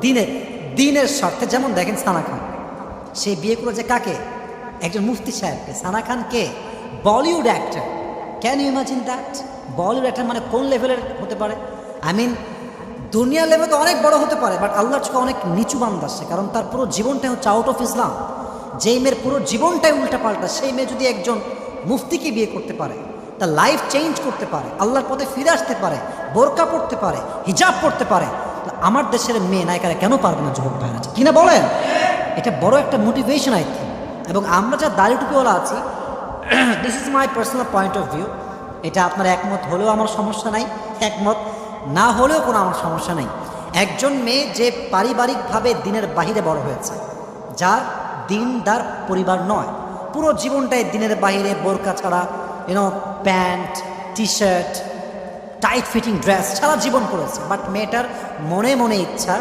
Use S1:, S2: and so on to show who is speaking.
S1: দিনের দিনের স্বার্থে। যেমন দেখেন সানা খান, সে বিয়ে করেছে কাকে? একজন মুফতি সাহেবকে। সানা খান কে? Bollywood actor. Can you imagine that? Bollywood actor মানে কোন লেভেলের হতে পারে? আই মিন দুনিয়া লেভেল তো অনেক বড় হতে পারে, বাট আল্লাহর চোখে অনেক নিচু বান্দা সে, কারণ তার পুরো জীবনটাই হচ্ছে আউট অফ ইসলাম। যেই মেয়ের পুরো জীবনটাই উল্টা পাল্টা, সেই মেয়ে যদি একজন মুফতিকে বিয়ে করতে পারে, তার লাইফ চেঞ্জ করতে পারে, আল্লাহর পথে ফিরে আসতে পারে, বোরকা পড়তে পারে, হিজাব পড়তে পারে, তো আমার দেশের মেয়ে নায়িকারা কেন পারবে না? যুবক ভাইরা কিনা বলেন? এটা বড় একটা মোটিভেশন আই থিঙ্ক। এবং আমরা যা দাড়ি টুপিওয়ালা আছি, this is my personal point of view. এটা আপনার একমত হলেও আমার সমস্যা নাই, একমত না হলেও কোনো আমার সমস্যা নেই। একজন মেয়ে যে পারিবারিকভাবে দিনের বাহিরে বড় হয়েছে, যার দিনদার পরিবার নয়, পুরো জীবনটাই দিনের বাহিরে বোরকা ছাড়া, pant, T shirt, tight fitting dress সারা জীবন করেছে, বাট মেয়েটার মনে মনে ইচ্ছা